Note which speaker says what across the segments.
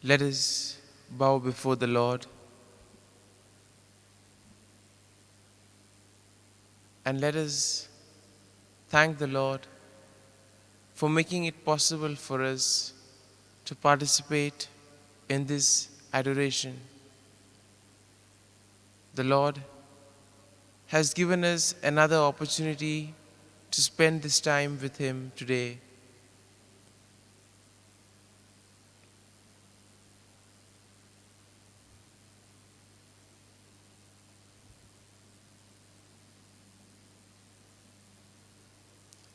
Speaker 1: Let us bow before the Lord and let us thank the Lord for making it possible for us to participate in this adoration. The Lord has given us another opportunity to spend this time with Him today.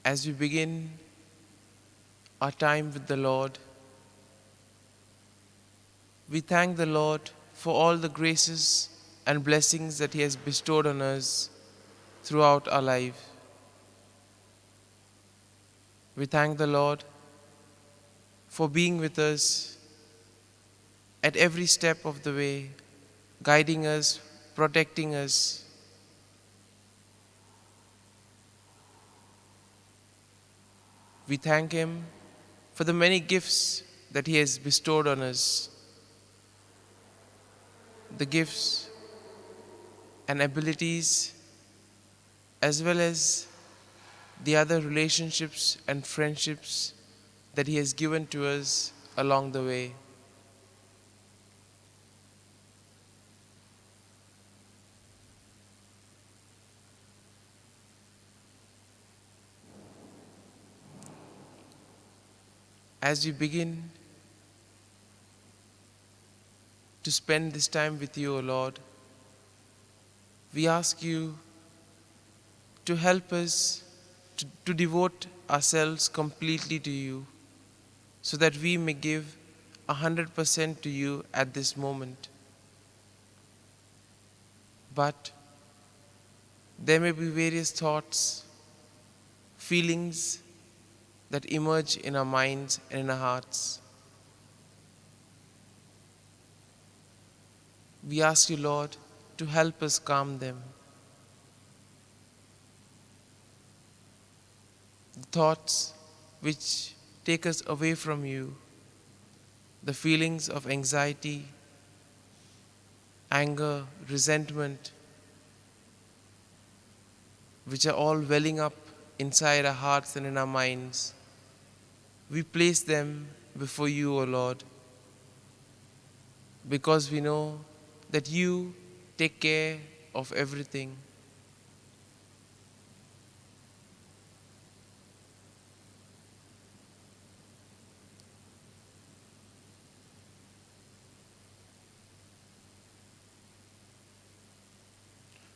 Speaker 1: As we begin our time with the Lord, we thank the Lord for all the graces and blessings that He has bestowed on us throughout our life. We thank the Lord for being with us at every step of the way, guiding us, protecting us. We thank Him for the many gifts that He has bestowed on us, the gifts and abilities, as well as the other relationships and friendships that He has given to us along the way. As we begin to spend this time with you, O Lord, we ask you to help us to devote ourselves completely to you, so that we may give 100% to you at this moment. But there may be various thoughts, feelings that emerge in our minds and in our hearts. We ask you, Lord, to help us calm them. The thoughts which take us away from you, the feelings of anxiety, anger, resentment, which are all welling up inside our hearts and in our minds, we place them before you, O Lord, because we know that you take care of everything.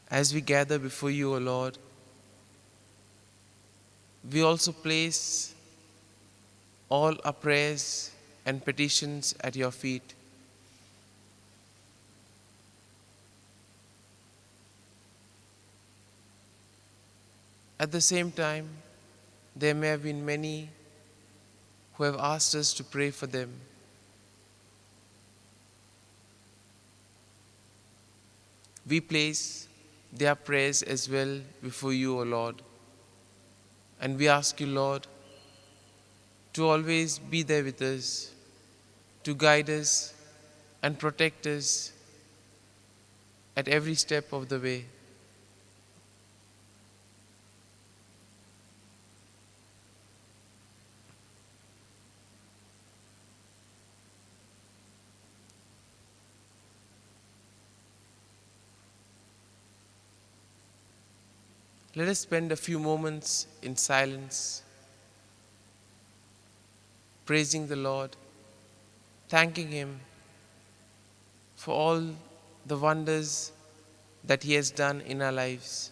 Speaker 1: As we gather before you, O Lord, we also place all our prayers and petitions at your feet. At the same time, there may have been many who have asked us to pray for them. We place their prayers as well before you, O Lord. And we ask you, Lord, to always be there with us, to guide us and protect us at every step of the way. Let us spend a few moments in silence, praising the Lord, thanking Him for all the wonders that He has done in our lives.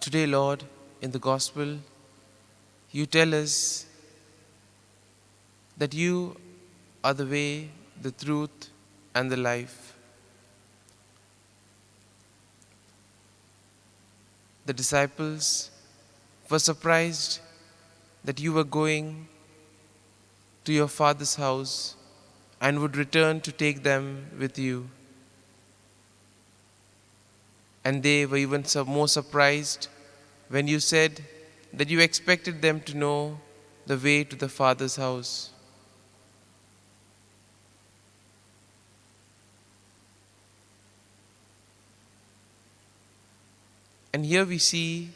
Speaker 1: Today, Lord, in the Gospel, you tell us that you are the way, the truth, and the life. The disciples were surprised that you were going to your Father's house and would return to take them with you. And they were even more surprised when you said that you expected them to know the way to the Father's house. And here we see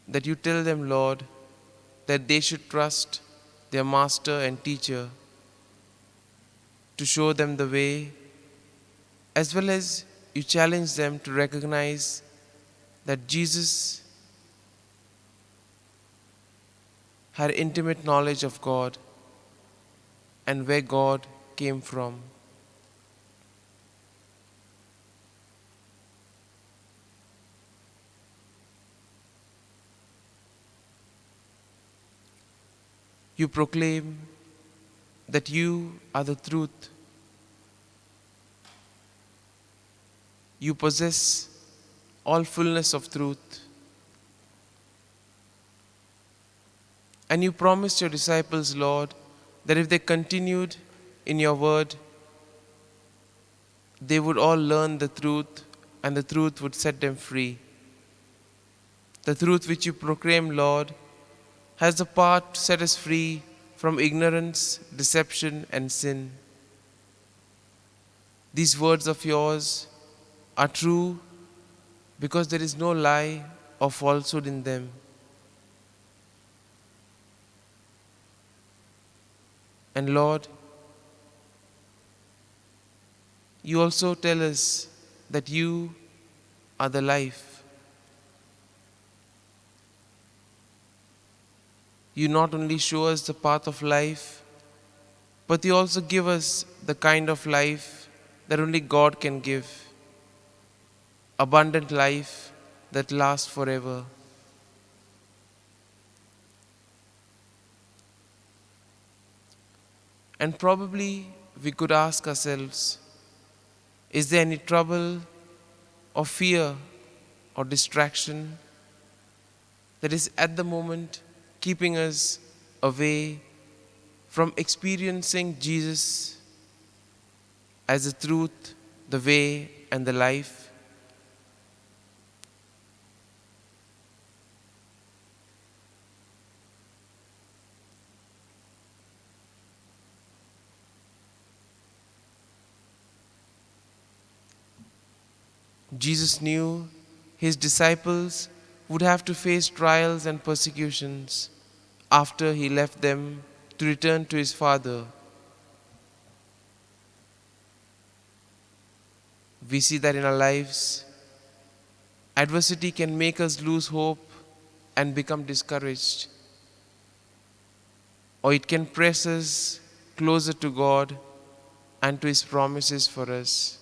Speaker 1: that you tell them, Lord, that they should trust their master and teacher to show them the way, as well as you challenge them to recognize that Jesus had intimate knowledge of God and where God came from. You proclaim that you are the truth. You possess all fullness of truth. And you promised your disciples, Lord, that if they continued in your word, they would all learn the truth, and the truth would set them free. The truth which you proclaim, Lord, has the power to set us free from ignorance, deception, and sin. These words of yours are true because there is no lie or falsehood in them. And Lord, you also tell us that you are the life. You not only show us the path of life, but you also give us the kind of life that only God can give. Abundant life that lasts forever. And probably we could ask ourselves, is there any trouble or fear or distraction that is at the moment keeping us away from experiencing Jesus as the truth, the way, and the life? Jesus knew his disciples would have to face trials and persecutions after he left them to return to his Father. We see that in our lives, adversity can make us lose hope and become discouraged, or it can press us closer to God and to his promises for us.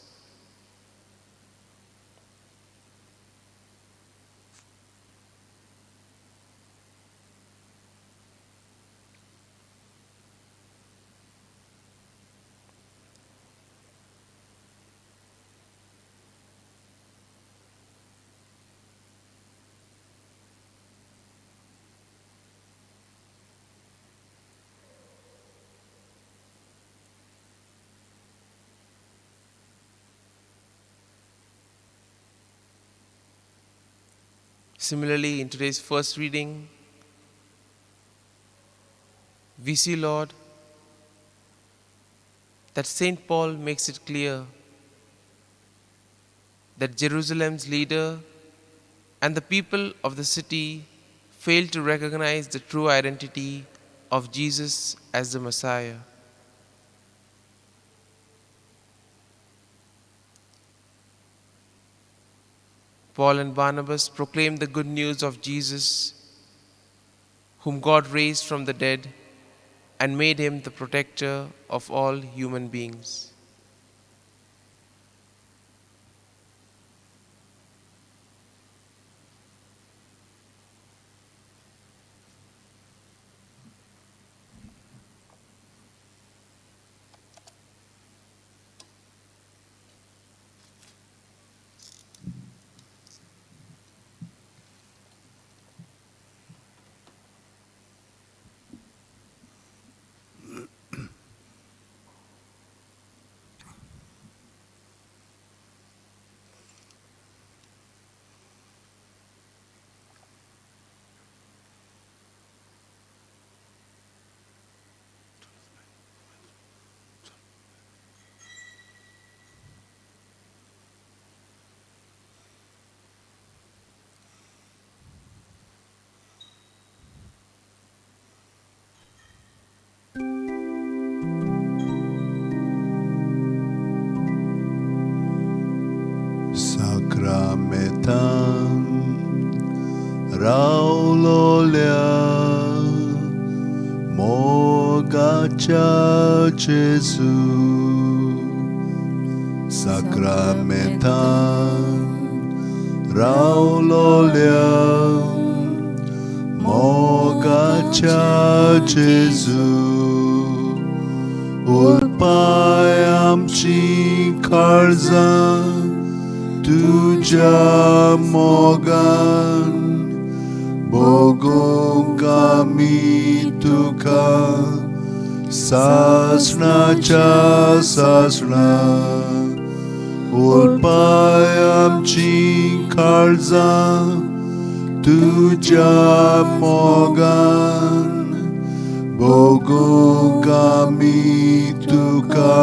Speaker 1: Similarly, in today's first reading, we see, Lord, that St. Paul makes it clear that Jerusalem's leader and the people of the city failed to recognize the true identity of Jesus as the Messiah. Paul and Barnabas proclaimed the good news of Jesus, whom God raised from the dead and made him the protector of all human beings.
Speaker 2: रावलोल्या मोगाच्या जेजू साक्रामेंतान रावलोल्या मोगाच्या जेजू उलपाय आमची काळजां तुझ्या मोगान भोगूंक आमी तुका सासणाच्या सासणा उलपाय आमची काळजां तुझ्या मोगान भोगूंक आमी तुका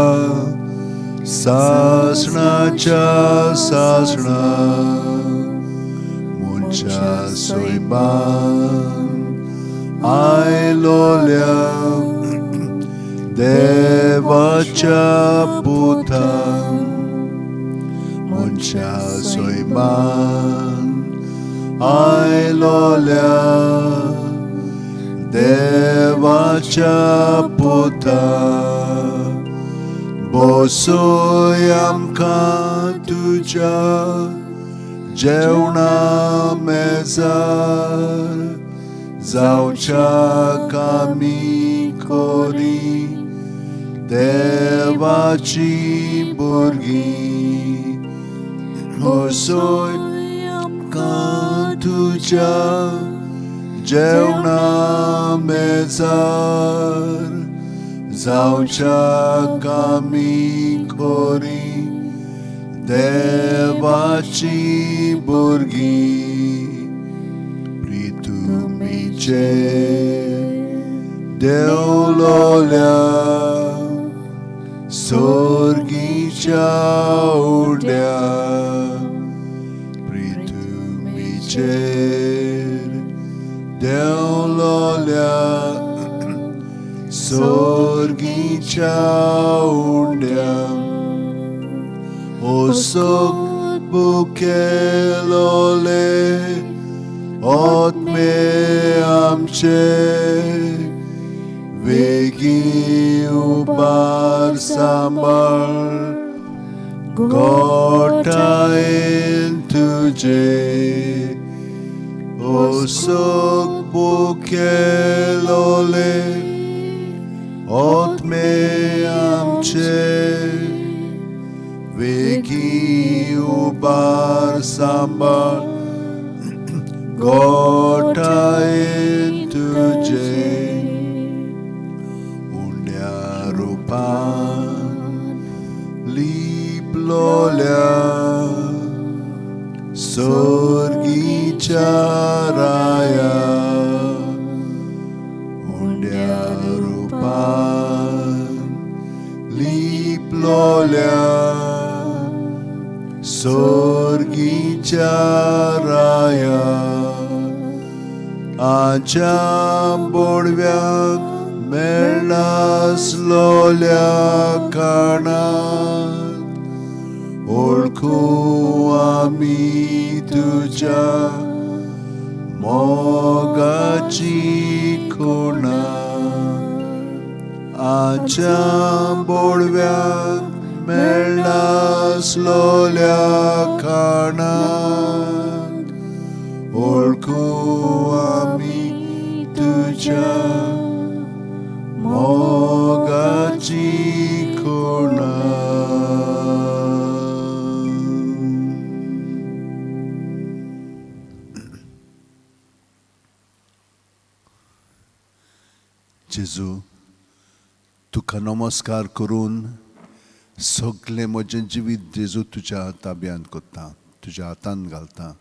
Speaker 2: सासणाच्या सासणा मुनच्या सोयबान आयलोल्या देवाच्या पुतान मुनच्या सोयबान आयलोल्या देवाच्या पुतान बसोय आमकां तुज्या जेवणा मेजार जावच्या आमी कोरी देवाची भुरगीं बसोय आमकां तुज्या जेवणा मेजार जावच्या आमी कोरी देवाची भुरगीं प्रितुमीचे देवलोल्या सोर्गीच्या उड्या प्रितुमीचेर देवलोल्या सोर्गीच्या उड्या ओसोक बुकेलोले ओत्मे आमचे वेगी उबार सांबाळ गोठायेन तुजे ओसोक बुकेलोले ओत्मे आमचे वेगी उबार सांबाळ गोठायेन तुजे उंड्या रुपान लिपलोल्या सोर्गीच्या राया उंड्या रुपान लिपलोल्या सोर्गीच्या राया आच्या बोडव्याक मेळनासलोल्या काणात ओळखू आमी तुज्या मोगाची खुणा आच्या बोडव्याक मेळनासलोल्या काणात ओळखू आमी तुज्या मोगाची खुणा जेजू तुका नमस्कार करून सगळें म्हजें जिवीत जेजू तुज्या ताब्यांत कोत्ता तुज्या हातांत घालता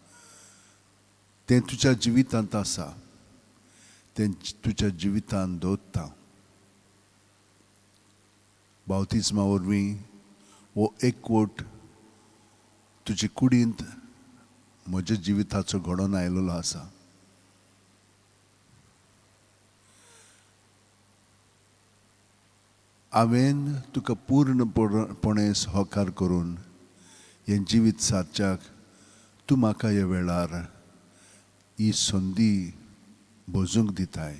Speaker 2: तें तुज्या जिवितांत आसा तें तुज्या जिवितांत दवरता बावतिस्मा वरवीं वो एकवट तुजे कुडींत म्हज्या जिविताचो घडोवन आयिल्लो आसा हांवें तुका पूर्णपणे सहकार करून हें जिवीत सारच्याक तूं म्हाका ह्या वेळार ही संदी बोजूंक दिताय.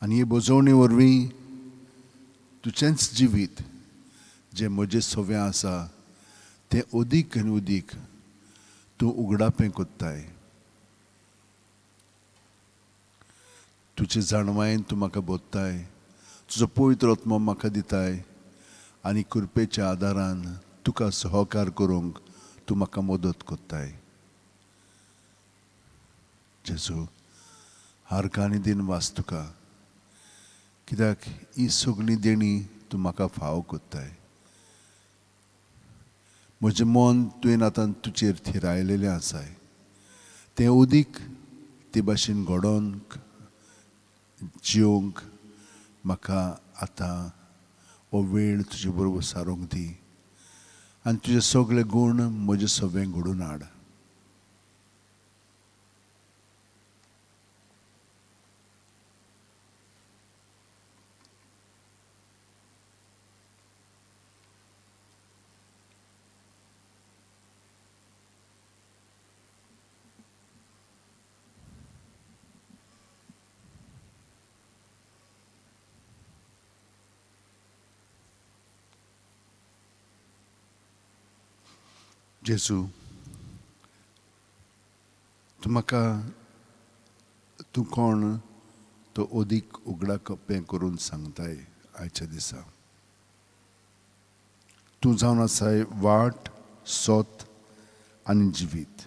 Speaker 2: आनी हे बोजोवणी वरवीं तुजेंच जिवीत जें म्हजें सवें आसा तें अदीक आनी अदीक तूं उगडापें कोत्ताय. तुजे जाणवायेन तूं म्हाका बोधताय, तुजो पवित्र आत्मो म्हाका दिताय आनी कृपेच्या आदारान तुका सहकार करूंक तूं म्हाका मदत कोत्ताय. जेजू, हारका आनी दिनवास तुका, कित्याक ही सगळी देणी तूं म्हाका फाव कोत्ताय. म्हजें मन तुवें आतां तुजेर थिरायलेलें आसाय. तें अदीक ते भाशेन घडोवंक जियोंक म्हाका आतां हो वेळ तुजे बरोबर सारूंक दी आनी तुजे सगळे गूण म्हजें सवें घडोवन हाड. जेजू, तूं म्हाका तूं कोण तो अदीक उगडापें करून सांगताय आयच्या दिसा. तूं जावन आसाय वाट, सोत आनी जिवीत.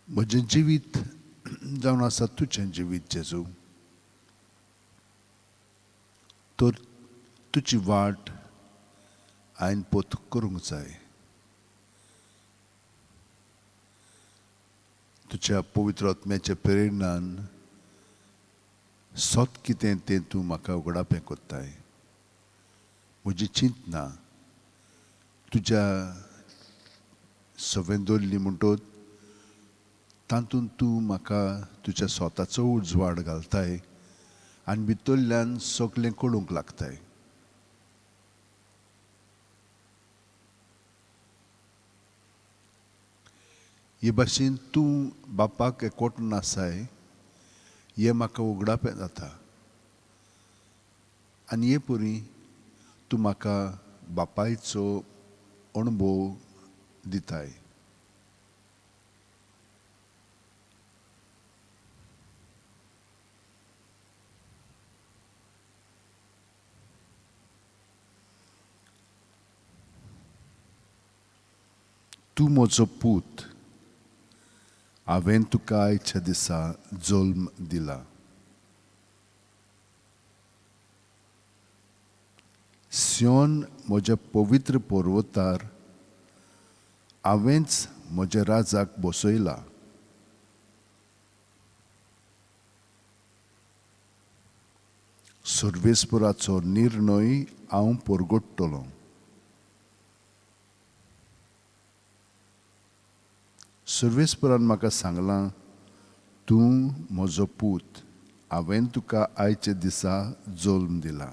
Speaker 2: म्हजें जिवीत जावन आसा तुजें जिवीत जेजू. तर तुजी वाट हांवें पोत करूंक जाय. तुज्या पवित्र आत्म्याच्या प्रेरणान सोत कितें तें तूं म्हाका उगडापें कोत्ताय. म्हजी चिंतना तुज्या सवें दवरली म्हणटच तातूंत तूं म्हाका तुज्या स्वताचो उजवाड घालताय आनी भितरल्यान सगळें कळूंक लागताय. हे भाशेन तूं बापाक एकवटून आसाय हें म्हाका उगडापें जाता. आनी हे परी तूं म्हाका बापायचो अणभव दिताय. तूं म्हजो पूत, हांवें तुका आयच्या दिसा जल्म दिला. सियोन म्हज्या पवित्र पर्वतार हांवेंच म्हज्या राजाक बसयला. सर्वेस्पराचो निर्णय हांव परगट्टलों. सर्वेस्परान म्हाका सांगलां, तूं म्हजो पूत, हांवें तुका आयच्या दिसा जल्म दिला.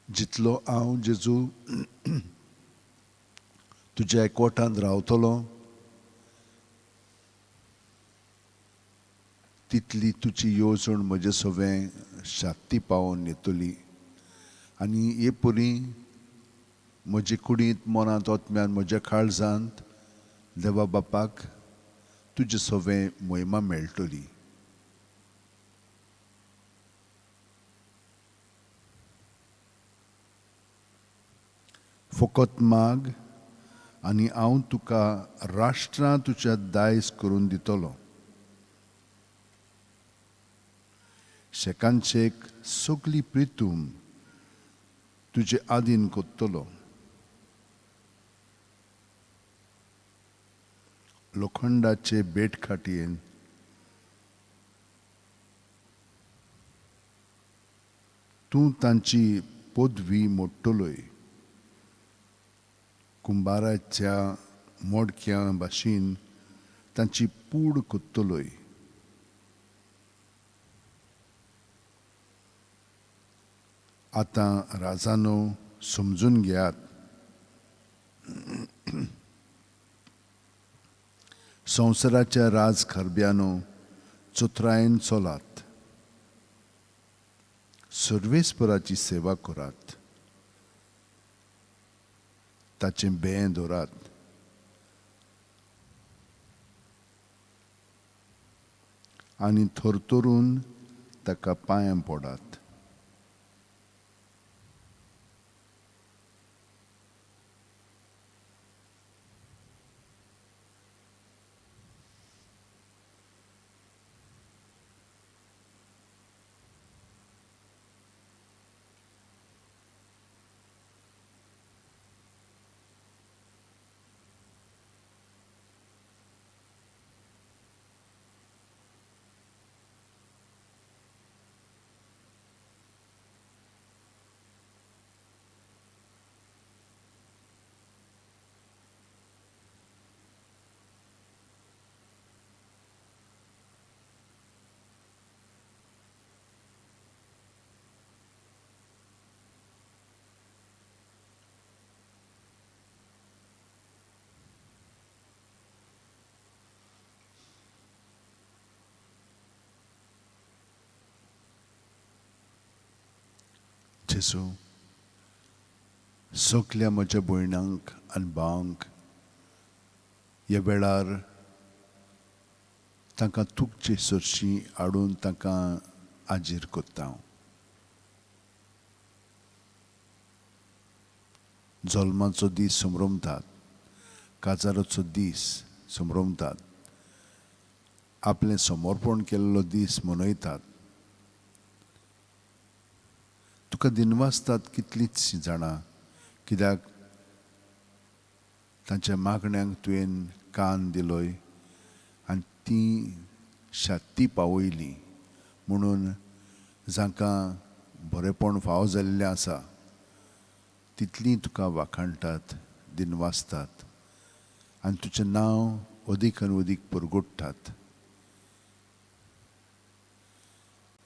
Speaker 2: जितलो हांव जेजू तुज्या एकवटांत रावतलों तितली तुजी येवजण म्हजें सवें शांती पावोवन येतली. आनी हे परी म्हजे कुडींत, मनांत, आत्म्यान, म्हज्या काळजांत देवा बापाक तुजें सवें महिमा मेळटली. फकत माग आनी हांव तुका राष्ट्रां तुज्या दायज करून दितलों. शेकांचेक सगळी प्रितूम तुजे आदीन कोत्तलो. लोखंडाचे बेट खाटयेन तूं तांची पदवी मोडटलोय. कुंभाराच्या मोडक्या भाशेन तांची पूड कोत्तलोय. आतां राजानो समजून घेयात. संवसाराच्या राजखारब्यानो चोत्रायेन चलात. सर्वेस्पराची सेवा करात. ताचें बें दवरात. आनी थरथरून ताका पांयां पडात. जेसू, सगल्या म्हज्या भयणांक आनी भावांक ह्या वेळार तांकां तुगचे सरशी हाडून तांकां आजीर कोत्ता हांव. जल्माचो दीस संभ्रमतात, काजाराचो दीस संभ्रमतात, आपलें समर्पण केल्लो दीस मनयतात. तुका दिनवासतात कितलींच जाणां, कित्याक तांच्या मागण्यांक तुवें कान दिलोय आनी ती शात्ती पावयली म्हणून जांकां बरेपण फावो जाल्लें आसा तितलीं तुका वाखाणटात, दिनवासतात आनी तुजें नांव अदीक आनी अदीक परगडटात.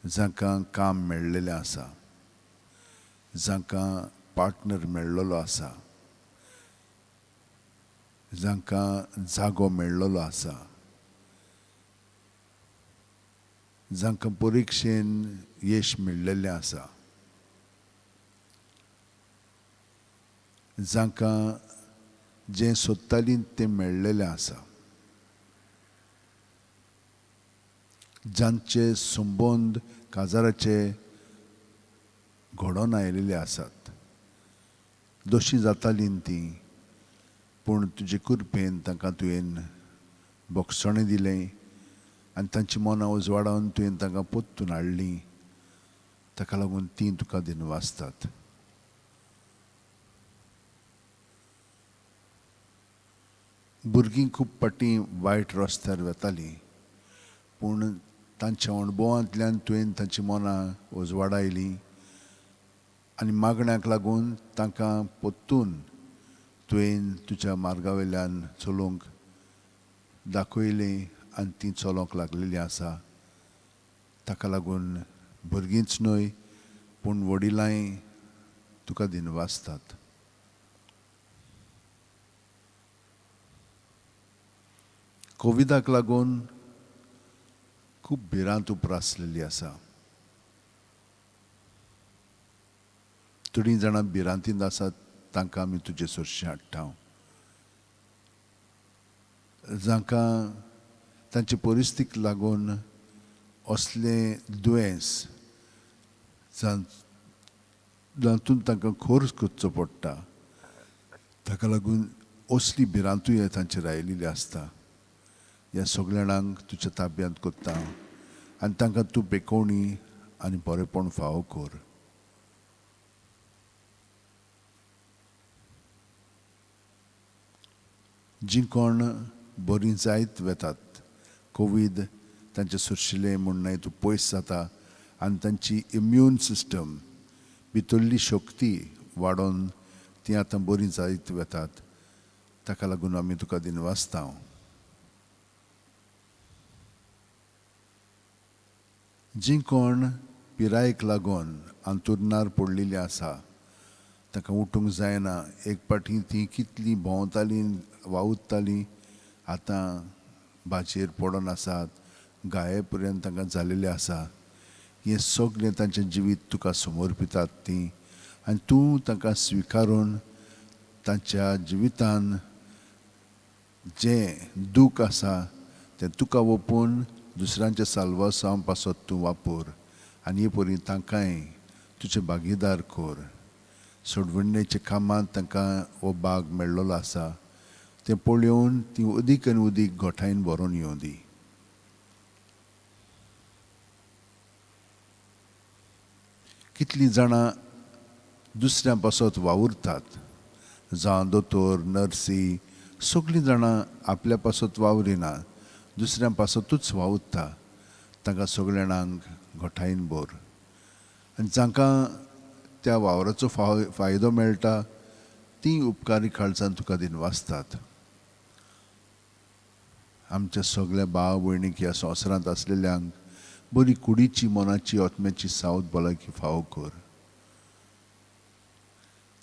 Speaker 2: जांकां काम मेळ्ळेलें आसा, जांकां पार्टनर मेळ्ळलो आसा, जांकां जागो मेळ्ळलो आसा, जांकां परिक्षेन यश मेळ्ळेलें आसा, जांकां जें सोदतालीं तें मेळ्ळेलें आसा, जांचे संबंद काजाराचे घडोवन आयिल्ले आसात. दोशी जातालीं तीं, पूण तुजे कृपेन तांकां तुवें भोगसणें दिलें आनी तांची मनां उजवाडावन तुवें तांकां पोत्तून हाडलीं. ताका लागून तीं तुका दिनवासतात. भुरगीं खूब पाटी वायट रस्त्यार वेतालीं, पूण तांच्या अणभवांतल्यान तुवें तांची मनां उजवाडायलीं आनी मागण्यांक लागून तांकां पोत्तून तुवें तुज्या मार्गा वयल्यान चलूंक दाखयलें आनी तीं चलोंक लागलेलीं आसा. ताका लागून भुरगींच न्हय पूण वडिलांय तुका दिनवासतात. कोविडाक लागून खूब भिरांत उप्रासलेली आसा. थोडीं जाणां भिरांतींत आसात, तांकां आमी तुजे सरशी हाडटा. जांकां तांचे परिस्थितीक लागून असलें दुयेंस जातून तांकां खोर्स करचो पडटा, ताका लागून असली भिरांतूय तांचेर आयिल्ली आसता. ह्या सगळ्या जाणांक तुज्या ताब्यांत कोत्ता आनी तांकां तूं बेकोवणी आनी बरेपण फावो कर. जीं कोण बरीं जायत वेतात कोवीड तांचें सुरशिलें म्हूण तूं पयस जाता आनी तांची इम्यून सिस्टम भितरली शक्ती वाडोवन तीं आतां बरीं जायत वेतात ताका लागून आमी तुका दिनवासता जीं कोण पिरायेक लागून अंतुर्नार पडलेलीं आसा ताका उठूंक जायना एक पाटी तीं कितलीं भोंवतालीं वावुरतालीं आतां भाचयेर पडोन आसात गाये पर्यंत तांकां जालेलें आसा हें सगळें तांचें जिवीत तुका समर्पितात तीं आनी तूं तांकां स्विकारून तांच्या जिवितान जें दूख आसा तें तुका ओपून दुसऱ्यांच्या साल्वासां पासत तूं वापर आनी हे परी तांकांय तुजें भागीदार कर सोडवणेच्या कामांत तांकां हो भाग मेळ्ळो आसा तें पळोवन तीं अदीक आनी अदीक गोठायन बरोवन येवं दी कितलीं जाणां दुसऱ्यां पासत वावुरतात जावं दोतोर नर्सी सगळीं जाणां आपल्या पासत वावरिना दुसऱ्यां पासतूच वावुरता तांकां सगळ्या जाणांक गोठायन बोर आनी जांकां त्या वावराचो फायदो मेळटा तीं उपकारी काळजान तुका दिनवासतात आमच्या सगळ्या भाव भयणीक ह्या संवसारांत आसलेल्यांक बरी कुडीची मनाची आत्म्याची सावत भलायकी फावो कर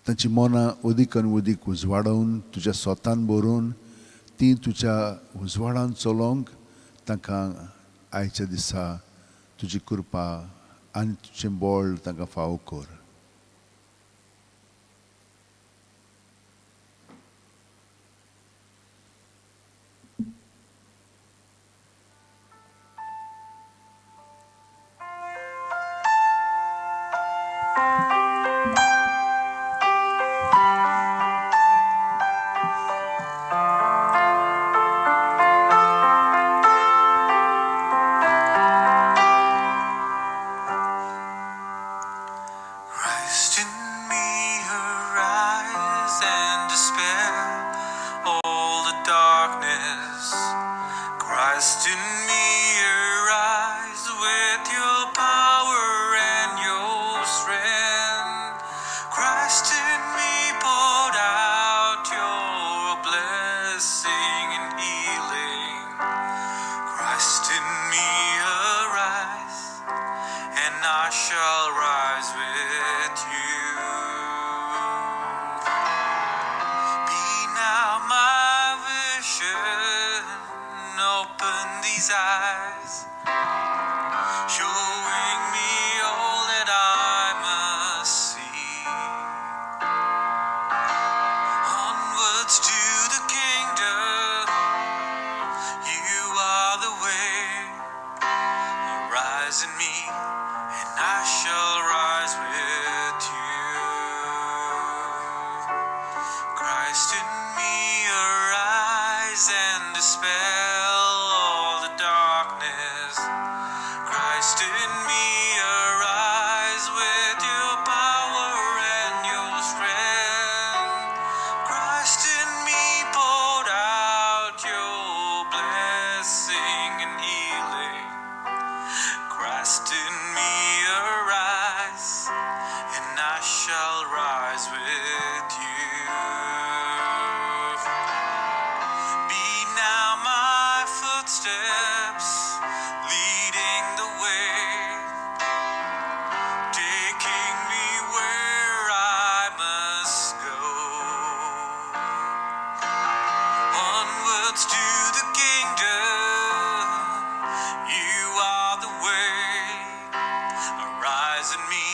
Speaker 2: तांची मनां अदीक आनी अदीक उजवाडोवन तुज्या स्वतान बरोवन तीं तुज्या उजवाडान चलोवंक तांकां आयच्या दिसा तुजी कृपा आनी तुजें बळ तांकां फावो कर
Speaker 3: in me,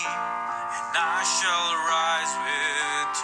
Speaker 3: and I shall rise with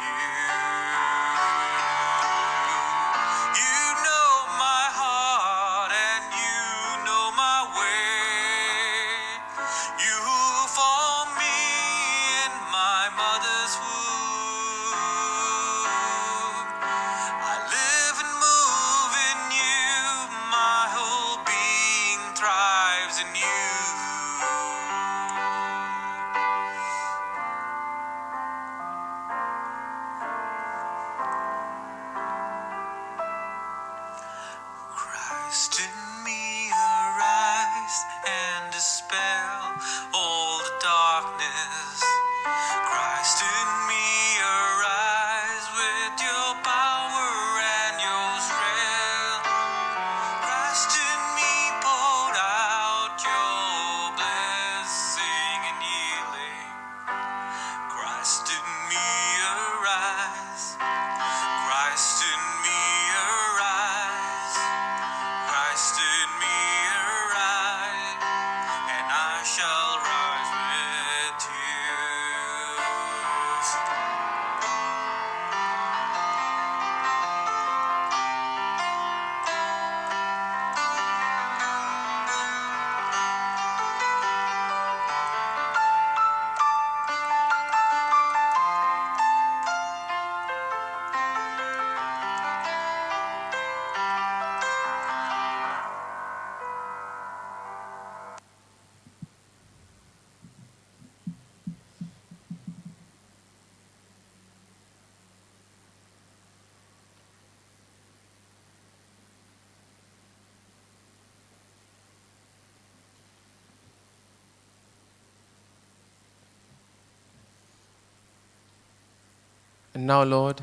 Speaker 1: And now, Lord,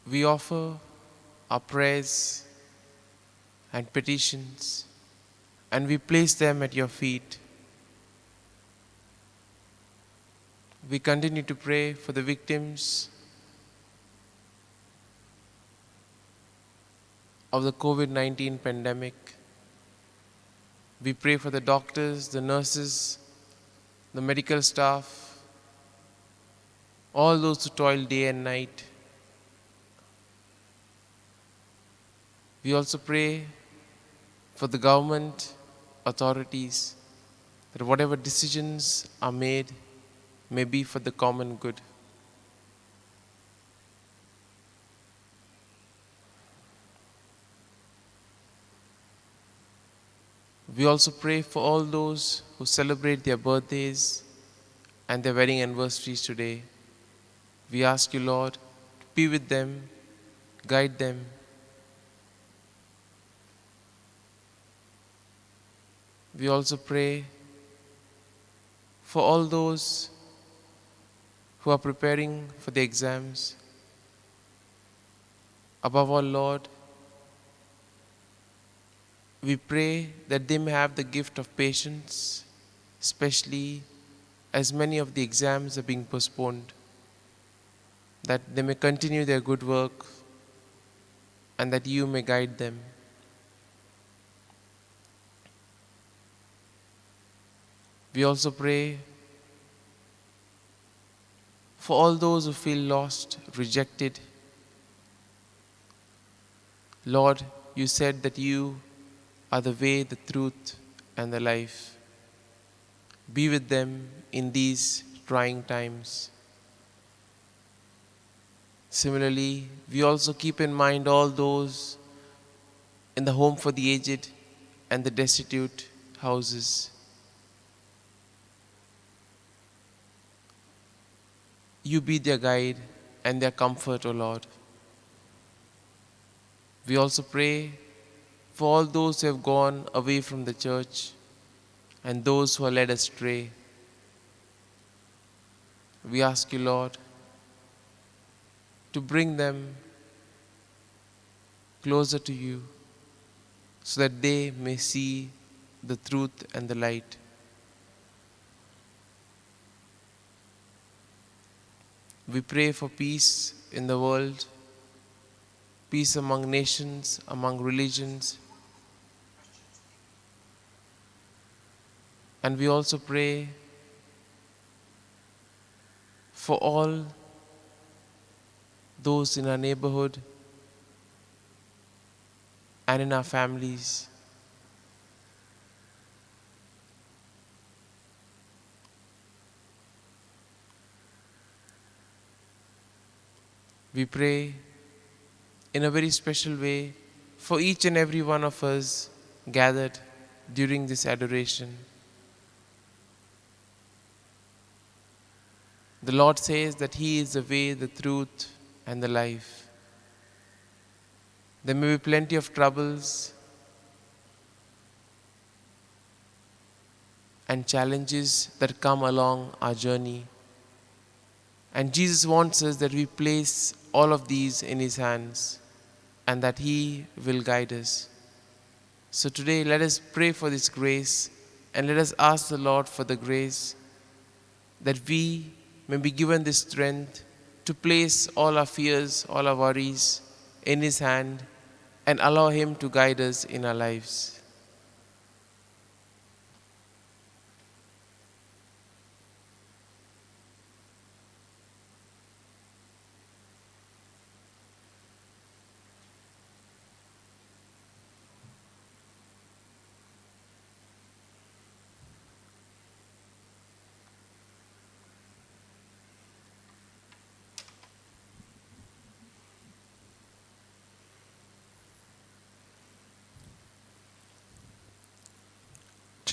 Speaker 1: we offer our prayers and petitions and we place them at your feet. We continue to pray for the victims of the COVID-19 pandemic. We pray for the doctors, the nurses, the medical staff, all those who toil day and night. We also pray for the government authorities that whatever decisions are made may be for the common good. We also pray for all those who celebrate their birthdays and their wedding anniversaries today. We ask you, Lord, to be with them, guide them. We also pray for all those who are preparing for the exams. Above all, Lord, we pray that they may have the gift of patience, especially as many of the exams are being postponed, that they may continue their good work and that you may guide them. We also pray for all those who feel lost, rejected. Lord, you said that you are the way, the truth, and the life. Be with them in these trying times. Similarly, we also keep in mind all those in the home for the aged and the destitute houses. You be their guide and their comfort, O Lord. We also pray for all those who have gone away from the church and those who are led astray. We ask you, Lord, to bring them closer to you so that they may see the truth and the light. We pray for peace in the world, peace among nations, among religions. And we also pray for all those in our neighborhood and in our families. We pray in a very special way for each and every one of us gathered during this adoration. The Lord says that He is the way, the truth, and the life. There may be plenty of troubles and challenges that come along our journey. And Jesus wants us that we place all of these in His hands and that He will guide us. So today let us pray for this grace and let us ask the Lord for the grace that we may be given this strength to place all our fears, all our worries in His hand and allow Him to guide us in our lives.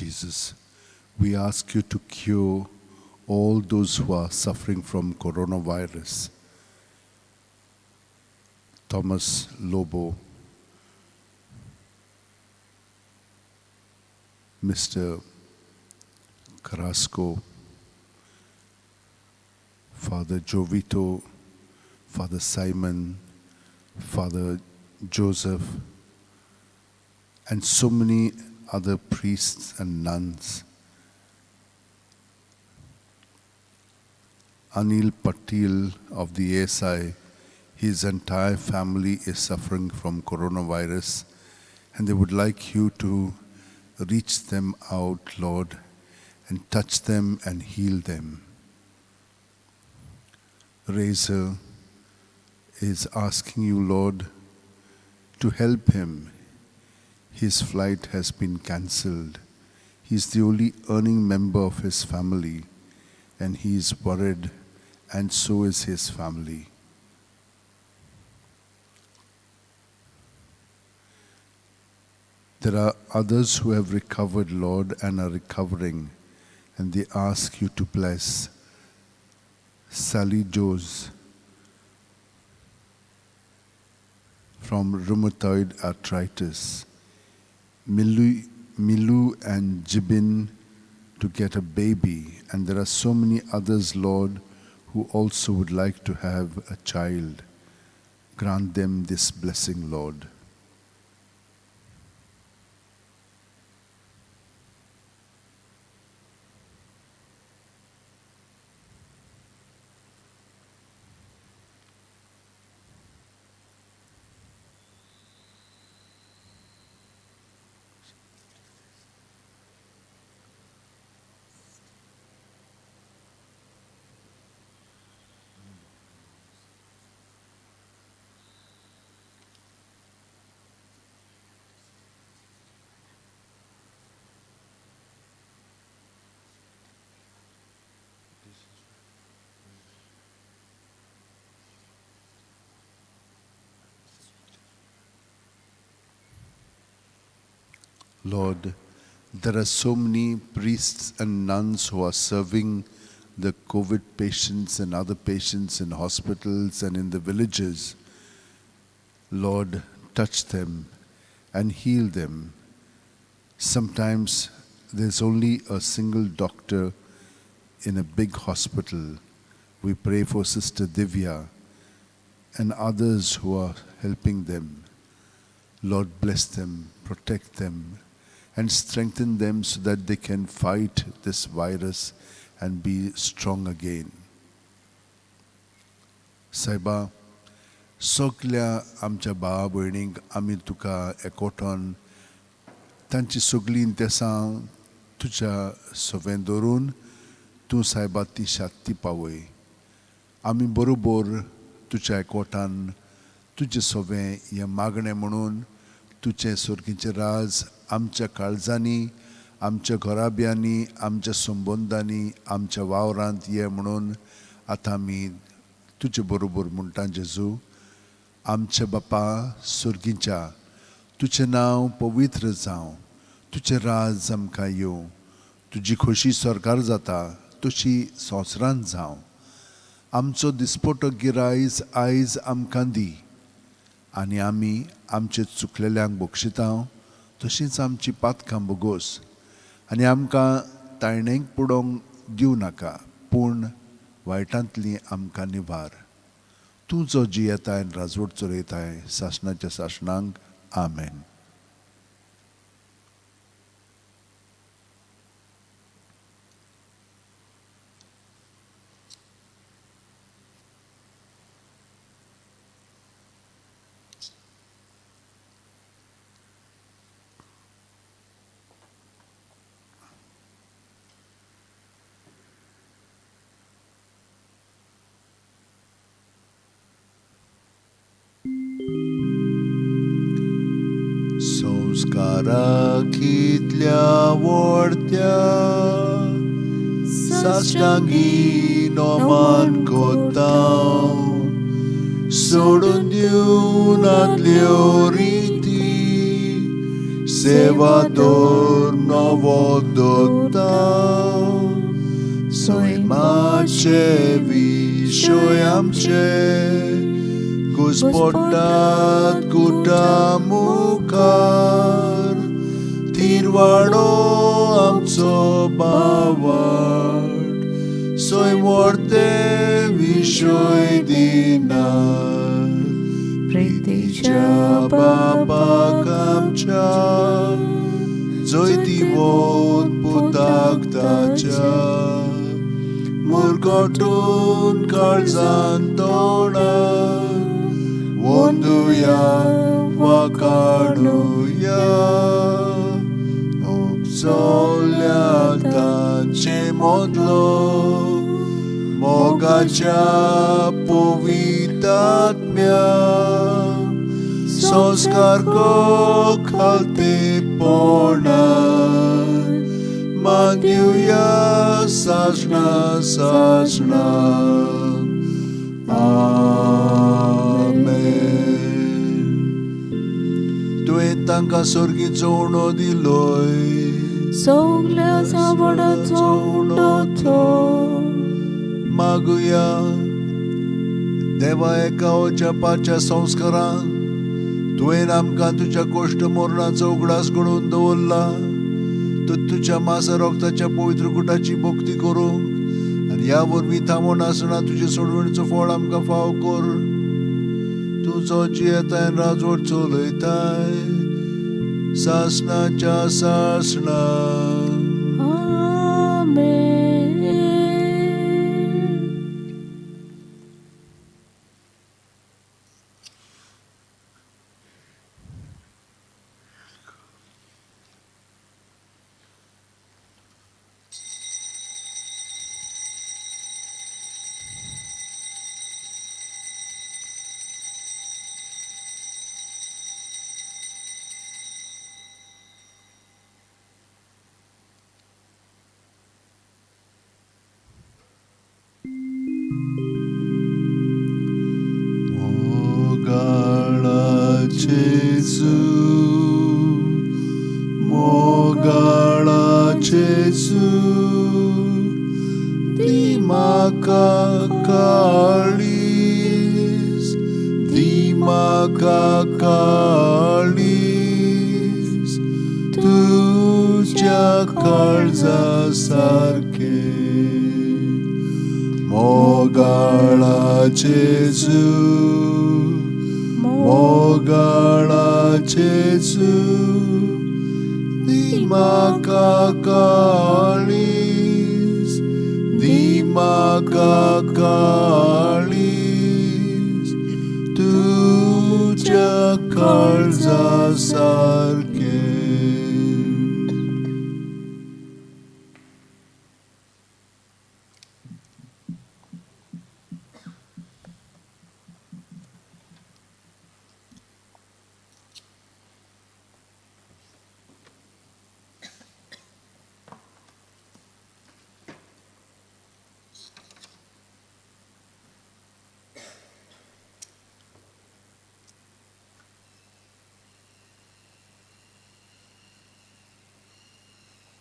Speaker 2: Jesus, we ask you to cure all those who are suffering from coronavirus. Thomas Lobo, Mr. Carrasco, Father Jovito, Father Simon, Father Joseph, and so many other priests and nuns. Anil Patil of the ASI, his entire family is suffering from coronavirus, and they would like you to reach them out, Lord, and touch them and heal them. Razor is asking you, Lord, to help him. His flight has been cancelled. He's the only earning member of his family, and he is worried, and so is his family. There are others who have recovered, Lord, and are recovering, and they ask you to bless Sally Joes from rheumatoid arthritis, Milu and Jibin to get a baby, and there are so many others, Lord, who also would like to have a child. Grant them this blessing, Lord. Lord, there are so many priests and nuns who are serving the COVID patients and other patients in hospitals and in the villages. Lord, touch them and heal them. Sometimes there's only a single doctor in a big hospital. We pray for Sister Divya and others who are helping them. Lord, bless them, protect them, and strengthen them so that they can fight this virus and be strong again. Saiba, सगल्या आमच्या भावा भयणींक आमी तुका एकवटोन तांची सगळीं इंतेसां तुज्या सवें दवरून तूं सायबा ती शांती पावय. आमी बरोबर तुज्या एकवटान तुजें सवें हें मागणें म्हणून तुजें सुर्गीचें राज आमच्या काळजांनी, आमच्या घराब्यांनी, आमच्या संबंदांनी, आमच्या वावरांत ये म्हणून आतां आमी तुजे बरोबर म्हणटा जेजू. आमच्या बापा सुर्गीच्या, तुजें नांव पवित्र जावं, तुजें राज आमकां येवं, तुजी खोशी सरकार जाता तशी संवसारांत जावं. आमचो दिसपटो गिरायज आयज आमकां दी, आनी आमी आमचे चुकलेल्यांक बक्षितांव तशींच आमची पातकां बोगोस, आनी आमकां ताळणेक पडोवंक दिवं नाका, पूण वायटांतली आमकां निवार. तूं जो जियेताय आनी राजवट चलयताय सासणाच्या सासणांक. आमेन. संस्कारांतल्या व्हडत्या साश्टांगी नोमान कोत्ता सोडून दिवन आदल्यो रिती सेवादोर नवो दोत्ता सैमाचे विशय आमचे Gospodat guta mukar Tirwado amco bawad Soy morte विश्वय दिनात प्रीतीच्या बापाक आमच्या जैतिवोत पुताक ताच्या मुरगोटून काळजान तोडान वंदुया वाकाणुया obzolia tańcze modlo mogacia powitatmia soskarko khalte pona maniuya sajna sajna तांकां स्वर्गीचो उणो दिलोय
Speaker 3: सगल्या सावडाचो उंडोचो
Speaker 2: मागुया देवा एका ओजापाच्या संस्कारान तुवें आमकां तुज्या कोश्ट मरणाचो उगडास घडोवन दवरला तूं तुज्या मासा रोगताच्या पवित्र गुटाची भक्ती करूंक आनी ह्या वरवीं थांबून आसतना तुजे सोडवणीचो फळ आमकां फाव कर तुजो जियेताय राजवट चलयताय सासनाच्या सासना
Speaker 3: आमेन.
Speaker 2: Jesu, di makalis, tuja kalza sarke, mogala Jesu, di makalis, tuja kalza sarke.